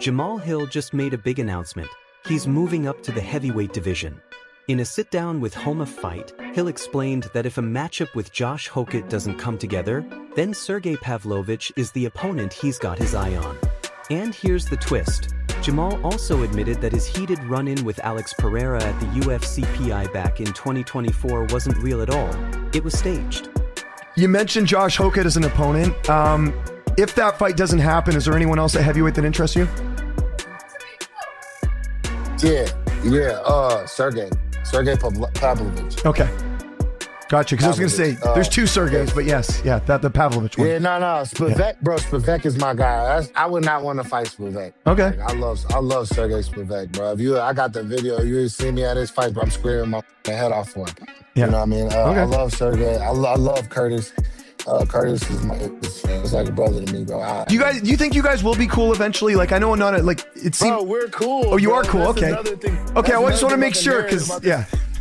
Jamal Hill just made a big announcement. He's moving up to the heavyweight division. In a sit-down with Homa Fight, Hill explained that if a matchup with Josh Hokit doesn't come together, then Sergey Pavlovich is the opponent he's got his eye on. And here's the twist. Jamal also admitted that his heated run-in with Alex Pereira at the UFC PI back in 2024 wasn't real at all. It was staged. You mentioned Josh Hokit as an opponent. If that fight doesn't happen, is there anyone else at heavyweight that interests you? Sergey Pavlovich. Okay. Gotcha. Because I was going to say, there's two Sergeys, but yes, yeah, the Pavlovich one. Yeah, no, Spivak, bro, Spivak is my guy. I would not want to fight Spivak. Okay. Like, I love Sergey Spivak, bro. I got the video. You see me at his fight, bro. I'm screaming my head off for him. Yeah. You know what I mean? Okay. I love Sergey. I love Curtis. Curtis is like a brother to me, bro. Do you think you guys will be cool eventually? Like, I know I'm not like it seems. Bro, we're cool. Oh, you bro. are cool. That's Okay. Okay, I just want to make sure because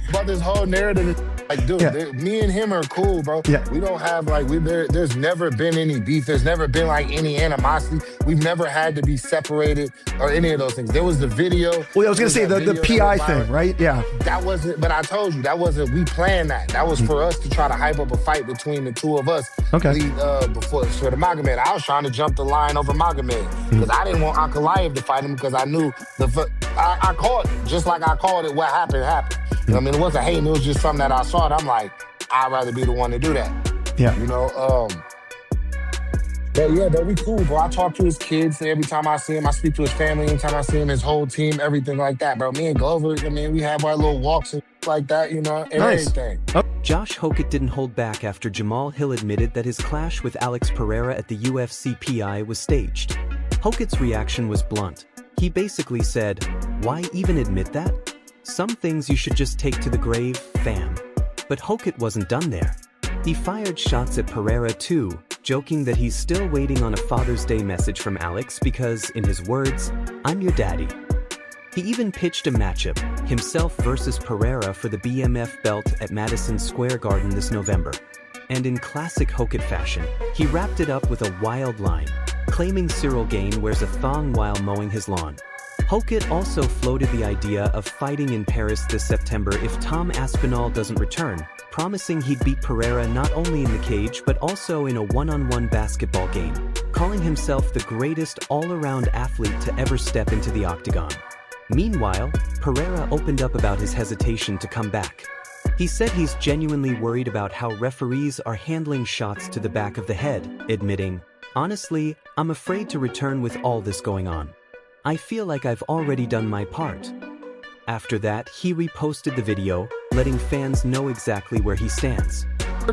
about this whole narrative. Like, dude, me and him are cool, bro. Yeah. We don't have, like, there's never been any beef. There's never been, like, any animosity. We've never had to be separated or any of those things. There was the video. Well, I was going to say the PI thing, right? Yeah. That wasn't, but I told you, that wasn't, we planned that. That was for us to try to hype up a fight between the two of us. Okay. Before the Magomed. I was trying to jump the line over Magomed because I didn't want Ankalaev to fight him because I knew I called it. Just like I called it, what happened. You know what I mean? It wasn't hating. It was just something that I saw. I'm like, I'd rather be the one to do that. Yeah. You know? But yeah, but we cool, bro. I talk to his kids every time I see him. I speak to his family anytime I see him, his whole team, everything like that, bro. Me and Glover, I mean, we have our little walks and like that, you know, and everything. Josh Hokit didn't hold back after Jamal Hill admitted that his clash with Alex Pereira at the UFC PI was staged. Hokit's reaction was blunt. He basically said, "Why even admit that? Some things you should just take to the grave, fam." But Hokit wasn't done there. He fired shots at Pereira too, joking that he's still waiting on a Father's Day message from Alex because, in his words, "I'm your daddy." He even pitched a matchup, himself versus Pereira for the BMF belt at Madison Square Garden this November. And in classic Hokit fashion, he wrapped it up with a wild line, claiming Cyril Gane wears a thong while mowing his lawn. Hokit also floated the idea of fighting in Paris this September if Tom Aspinall doesn't return, promising he'd beat Pereira not only in the cage but also in a one-on-one basketball game, calling himself the greatest all-around athlete to ever step into the octagon. Meanwhile, Pereira opened up about his hesitation to come back. He said he's genuinely worried about how referees are handling shots to the back of the head, admitting, "Honestly, I'm afraid to return with all this going on. I feel like I've already done my part." After that, he reposted the video, letting fans know exactly where he stands.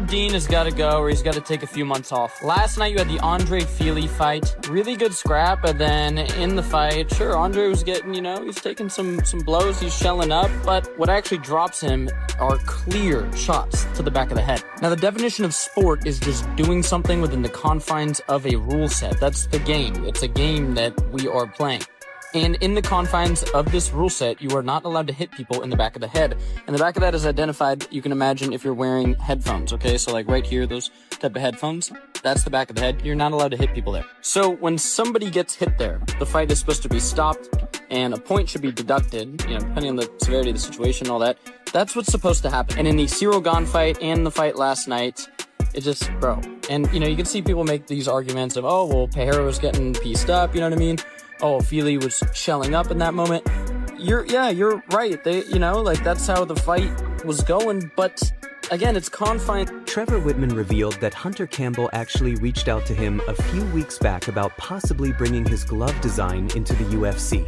Dean has got to go, or he's got to take a few months off. Last night you had the Andre Feely fight. Really good scrap, and then in the fight, sure, Andre was getting, he's taking some blows, he's shelling up, but what actually drops him are clear shots to the back of the head. Now, the definition of sport is just doing something within the confines of a rule set. That's the game. It's a game that we are playing. And in the confines of this rule set, you are not allowed to hit people in the back of the head. And the back of that is identified, you can imagine, if you're wearing headphones, okay? So like right here, those type of headphones, that's the back of the head. You're not allowed to hit people there. So when somebody gets hit there, the fight is supposed to be stopped and a point should be deducted, depending on the severity of the situation, all that. That's what's supposed to happen. And in the Cyril Gane fight and the fight last night, it just, bro. And, you can see people make these arguments of, oh, well, Pereira was getting pieced up, you know what I mean? Oh, Feely was shelling up in that moment. You're right. That's how the fight was going. But again, it's confined. Trevor Whitman revealed that Hunter Campbell actually reached out to him a few weeks back about possibly bringing his glove design into the UFC.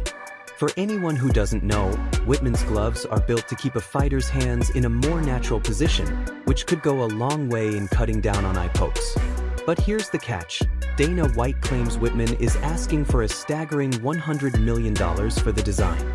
For anyone who doesn't know, Whitman's gloves are built to keep a fighter's hands in a more natural position, which could go a long way in cutting down on eye pokes. But here's the catch. Dana White claims Whitman is asking for a staggering $100 million for the design.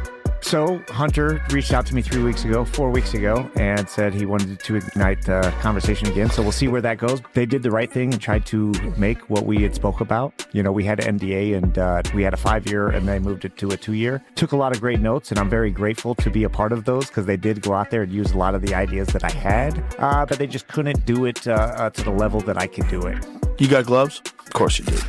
So Hunter reached out to me 4 weeks ago, and said he wanted to ignite the conversation again. So we'll see where that goes. They did the right thing and tried to make what we had spoke about. We had an NDA and we had a 5-year and they moved it to a 2-year. Took a lot of great notes, and I'm very grateful to be a part of those because they did go out there and use a lot of the ideas that I had, but they just couldn't do it to the level that I could do it. You got gloves? Of course you did.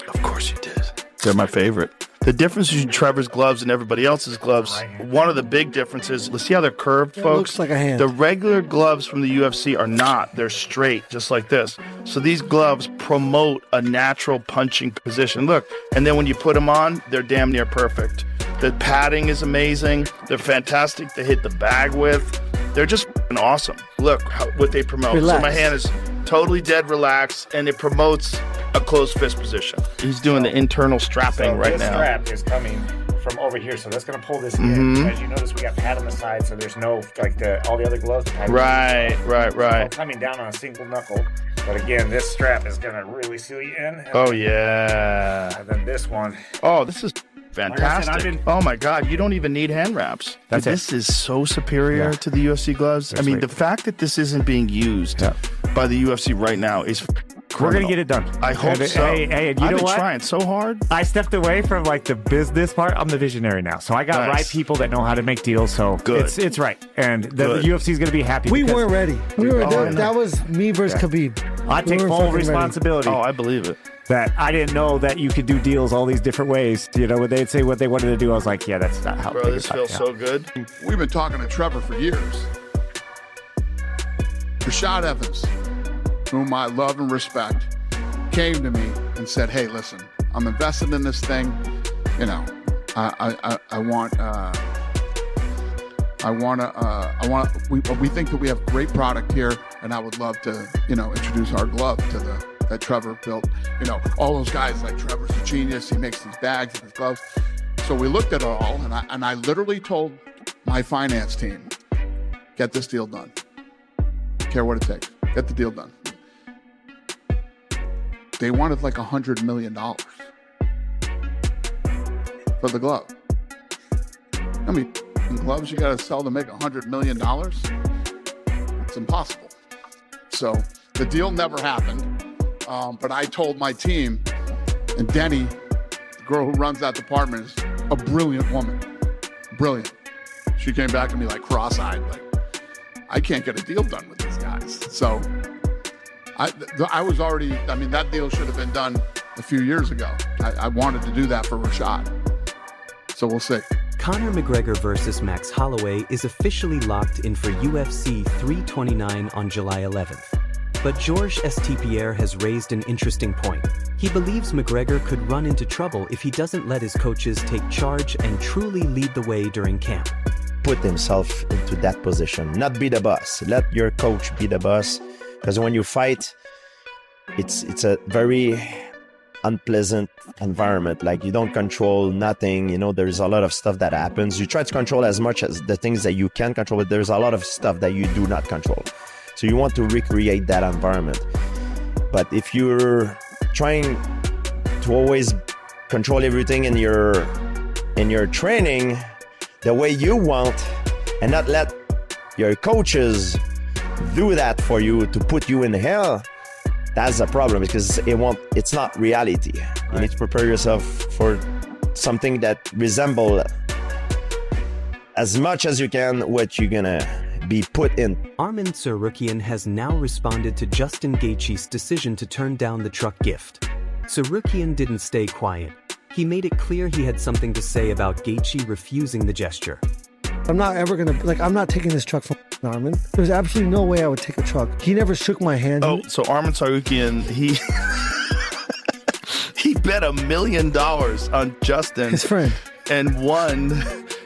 Of course you did. They're my favorite. The difference between Trevor's gloves and everybody else's gloves, one of the big differences, let's see how they're curved, folks? Looks like a hand. The regular gloves from the UFC are not. They're straight, just like this. So these gloves promote a natural punching position. Look, and then when you put them on, they're damn near perfect. The padding is amazing. They're fantastic to hit the bag with. They're just awesome. Look what they promote. Relax. So my hand is totally dead relaxed, and it promotes a closed fist position. He's doing the internal strapping right now. This strap is coming from over here, so that's going to pull this in. As you notice, we got pad on the side, so there's no, like, all the other gloves. Right. All coming down on a single knuckle. But again, this strap is going to really seal you in. Oh, yeah. And then this one. Oh, this is fantastic. Like I said, oh, my God. You don't even need hand wraps. That's it. This is so superior to the UFC gloves. I mean, the fact that this isn't being used by the UFC right now is We're going to get it done. I hope so. Hey, and you I've know been what? trying so hard. I stepped away from like the business part. I'm the visionary now. So I got right people that know how to make deals. So it's right. And the UFC is going to be happy. We weren't ready. That was me versus Khabib. I take full responsibility. Oh, I believe it. That I didn't know that you could do deals all these different ways. You know, when they'd say what they wanted to do, I was like, yeah, that's not how. Bro, this feels so good. We've been talking to Trevor for years. Rashad Evans, whom I love and respect, came to me and said, "Hey, listen, I'm invested in this thing. You know, we think that we have great product here, and I would love to, you know, introduce our glove to that Trevor built. You know, all those guys like Trevor's a genius. He makes these bags and his gloves." So we looked at it all, and I literally told my finance team, "Get this deal done. Care what it takes. Get the deal done." They wanted like $100 million for the glove. How many gloves you got to sell to make $100 million? It's impossible. So the deal never happened. But I told my team, and Denny, the girl who runs that department, is a brilliant woman. Brilliant. She came back to me like cross-eyed, like, I can't get a deal done with these guys. So I was already, I mean, that deal should have been done a few years ago. I wanted to do that for Rashad. So we'll see. Conor McGregor versus Max Holloway is officially locked in for UFC 329 on July 11th. But Georges St. Pierre has raised an interesting point. He believes McGregor could run into trouble if he doesn't let his coaches take charge and truly lead the way during camp. Put himself into that position, not be the boss. Let your coach be the boss, because when you fight, it's a very unpleasant environment. Like, you don't control nothing. You know, there's a lot of stuff that happens. You try to control as much as the things that you can control, but there's a lot of stuff that you do not control. So you want to recreate that environment. But if you're trying to always control everything in your training the way you want, and not let your coaches do that for you to put you in hell, that's a problem, because it's not reality. You need to prepare yourself for something that resembles as much as you can what you're gonna be put in. Arman Tsarukyan has now responded to Justin Gaethje's decision to turn down the truck gift. Tsarukyan didn't stay quiet. He made it clear he had something to say about Gaethje refusing the gesture. I'm not ever gonna, I'm not taking this truck from Arman. There's absolutely no way I would take a truck. He never shook my hand. Oh, so Arman Tsarukyan, he bet $1 million on Justin. His friend. And won.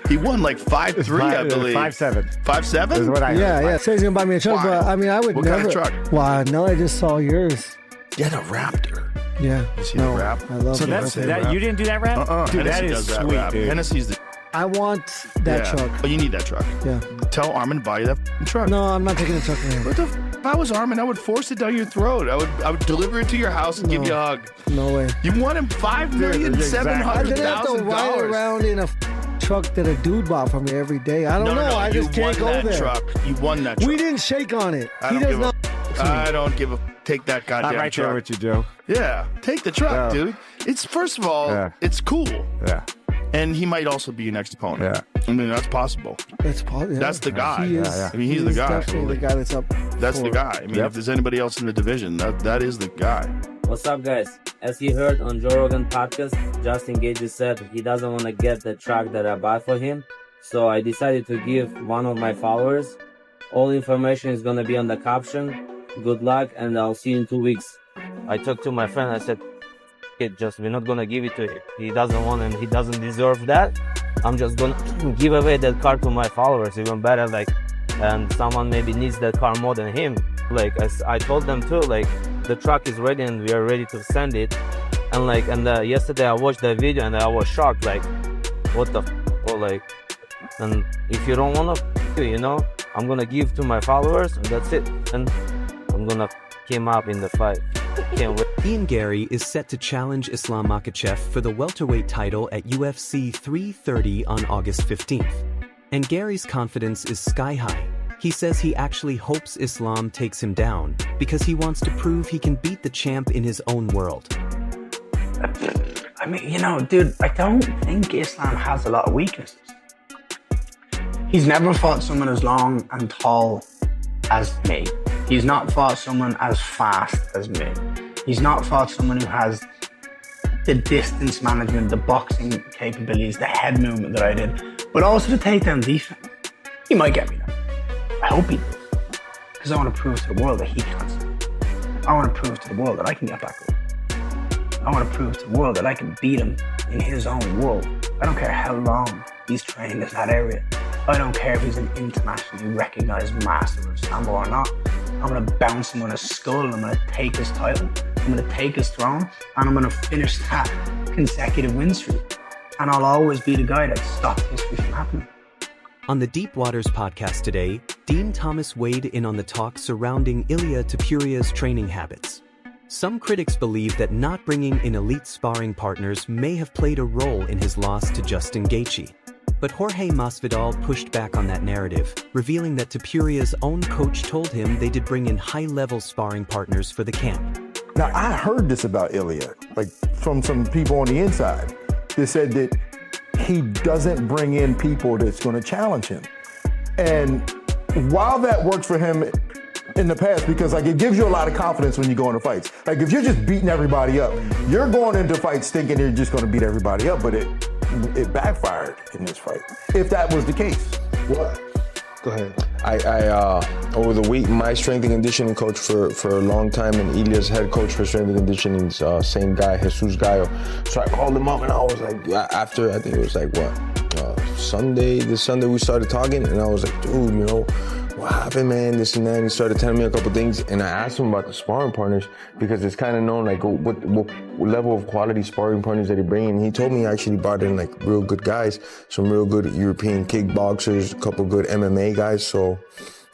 He won like 5-3, I believe. 5-7. 5-7? Is what I heard. Yeah. Says he's gonna buy me a truck, Why? but I mean, I would What never. kind of truck? Wow, now I just saw yours. Get a Raptor. Yeah. You see the rap? I love So it. that's that. You didn't do that rap? Dude, Hennessy that is does that sweet, rap. dude. Hennessy's the... I want that truck. Oh, you need that truck. Yeah. Tell Armin to buy you that truck. No, I'm not taking the truck from him. What the if I was Armin, I would force it down your throat. I would deliver it to your house and give you a hug. No way. You won him I didn't have to ride $5,700,000. around in a truck that a dude bought for me every day. I don't know. I just can't go there. Truck. You won that truck. We didn't shake on it. I don't give a take that goddamn I'm right truck. there with you, Joe. Yeah, take the truck, Yeah. dude. It's first of all, it's cool. Yeah. And he might also be your next opponent. Yeah. I mean, that's possible. That's possible. Yeah. That's the guy. He is, I mean, he's the guy. Definitely the guy that's up. That's for the it. guy. I mean, if there's anybody else in the division, that is the guy. What's up, guys? As he heard on Joe Rogan podcast, Justin Gaethje said he doesn't want to get the truck that I bought for him. So I decided to give one of my followers. All information is going to be on the caption. Good luck, and I'll see you in 2 weeks. I talked to my friend. I said, we're not going to give it to him. He doesn't want and he doesn't deserve that. I'm just going to give away that car to my followers. Even better, and someone maybe needs that car more than him. I told them too, the truck is ready and we are ready to send it. And yesterday I watched that video and I was shocked, what the and if you don't want to, I'm gonna give to my followers and that's it. And I'm gonna came up in the fight. Can't wait. Ian Gary is set to challenge Islam Makhachev for the welterweight title at UFC 330 on August 15th. And Gary's confidence is sky high. He says he actually hopes Islam takes him down because he wants to prove he can beat the champ in his own world. I mean, dude, I don't think Islam has a lot of weaknesses. He's never fought someone as long and tall as me. He's not fought someone as fast as me. He's not fought someone who has the distance management, the boxing capabilities, the head movement that I did, but also the takedown defense. He might get me there. I hope he does. Because I want to prove to the world that he can't. I want to prove to the world that I can get back up. I want to prove to the world that I can beat him in his own world. I don't care how long he's trained in that area. I don't care if he's an internationally recognized master of Sambo or not. I'm going to bounce him on his skull. I'm going to take his title. I'm going to take his throne. And I'm going to finish that consecutive win streak. And I'll always be the guy that stopped history from happening. On the Deep Waters podcast today, Dean Thomas weighed in on the talk surrounding Ilia Topuria's training habits. Some critics believe that not bringing in elite sparring partners may have played a role in his loss to Justin Gaethje. But Jorge Masvidal pushed back on that narrative, revealing that Topuria's own coach told him they did bring in high-level sparring partners for the camp. Now, I heard this about Ilia, from some people on the inside. They said that he doesn't bring in people that's going to challenge him. And while that works for him in the past, because it gives you a lot of confidence when you go into fights. If you're just beating everybody up, you're going into fights thinking you're just going to beat everybody up, but it backfired in this fight. If that was the case. What? Go ahead. I over the week, my strength and conditioning coach for a long time, and Ilia's head coach for strength and conditioning, same guy, Jesus Gallo. So I called him up and I was like, after, I think it was this Sunday we started talking, and I was like, dude, what happened, man, this and that. And he started telling me a couple things, and I asked him about the sparring partners because it's kind of known what level of quality sparring partners that he bring in. He told me he actually brought in real good guys, some real good European kickboxers, a couple good MMA guys. So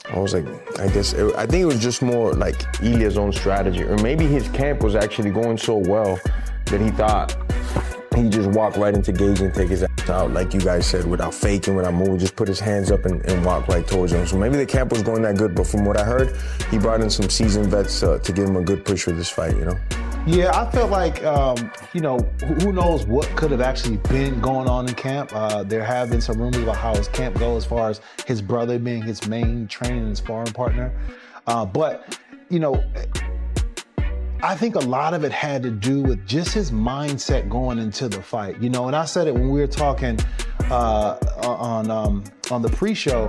I was like, I think it was just more Ilia's own strategy, or maybe his camp was actually going so well that he thought he just walk right into Gaethje and take his ass out, like you guys said, without faking, without moving, just put his hands up and walk right towards him. So maybe the camp was going that good, but from what I heard, he brought in some seasoned vets to give him a good push for this fight, Yeah, I felt like, who knows what could have actually been going on in camp. There have been some rumors about how his camp goes as far as his brother being his main training and sparring partner. But I think a lot of it had to do with just his mindset going into the fight, and I said it when we were talking on the pre-show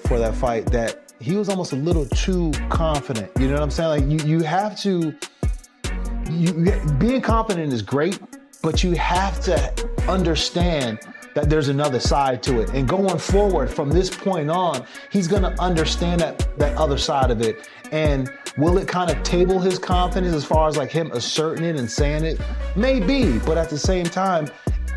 for that fight, that he was almost a little too confident. You know what I'm saying? You have to, being confident is great, but you have to understand that there's another side to it. And going forward from this point on, he's gonna understand that other side of it. And will it kind of table his confidence as far as him asserting it and saying it? Maybe, but at the same time,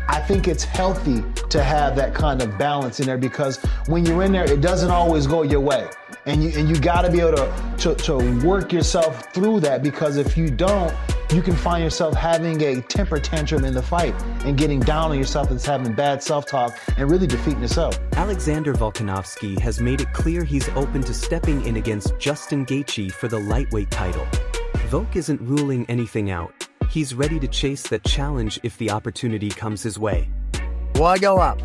I think it's healthy to have that kind of balance in there, because when you're in there, it doesn't always go your way. And you gotta be able to work yourself through that, because if you don't, you can find yourself having a temper tantrum in the fight and getting down on yourself and having bad self-talk and really defeating yourself. Alexander Volkanovski has made it clear he's open to stepping in against Justin Gaethje for the lightweight title. Volk isn't ruling anything out. He's ready to chase that challenge if the opportunity comes his way. Do I go up?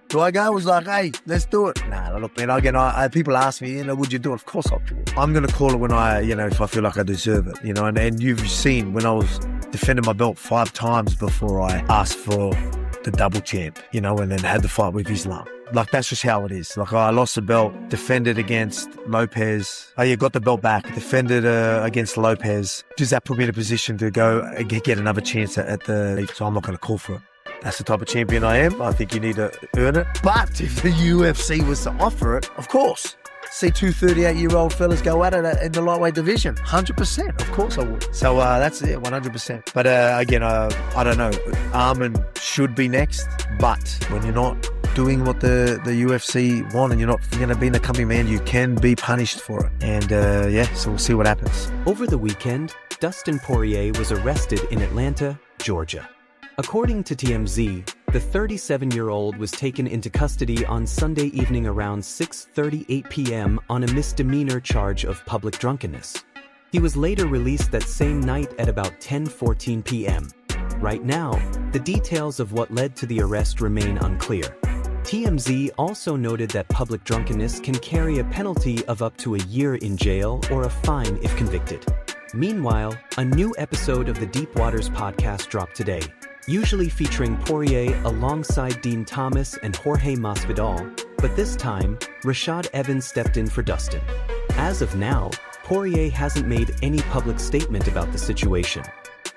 Do I go? I was like, hey, let's do it. Nah, look, man, people ask me, would you do it? Of course I'll do it. I'm going to call it when if I feel like I deserve it, and you've seen when I was defended my belt 5 times before I asked for the double champ, you know, and then had the fight with Islam. Like, that's just how it is. Like, I lost the belt, defended against Lopez. Oh, yeah, got the belt back, defended against Lopez. Does that put me in a position to go and get another chance at the... So I'm not going to call for it. That's the type of champion I am. I think you need to earn it. But if the UFC was to offer it, of course. See 2 38-year-old fellas go at it in the lightweight division. 100%. Of course I would. So that's it, 100%. But again, I don't know. Arman should be next. But when you're not doing what the UFC want and you're not going to be in the company, man, you can be punished for it. And so we'll see what happens. Over the weekend, Dustin Poirier was arrested in Atlanta, Georgia. According to TMZ, the 37-year-old was taken into custody on Sunday evening around 6:38 p.m. on a misdemeanor charge of public drunkenness. He was later released that same night at about 10:14 p.m. Right now, the details of what led to the arrest remain unclear. TMZ also noted that public drunkenness can carry a penalty of up to a year in jail or a fine if convicted. Meanwhile, a new episode of the Deep Waters podcast dropped today, usually featuring Poirier alongside Dean Thomas and Jorge Masvidal, but this time, Rashad Evans stepped in for Dustin. As of now, Poirier hasn't made any public statement about the situation.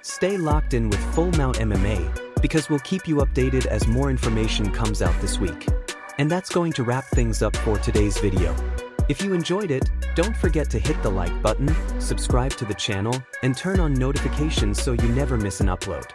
Stay locked in with Full Mount MMA, because we'll keep you updated as more information comes out this week. And that's going to wrap things up for today's video. If you enjoyed it, don't forget to hit the like button, subscribe to the channel, and turn on notifications so you never miss an upload.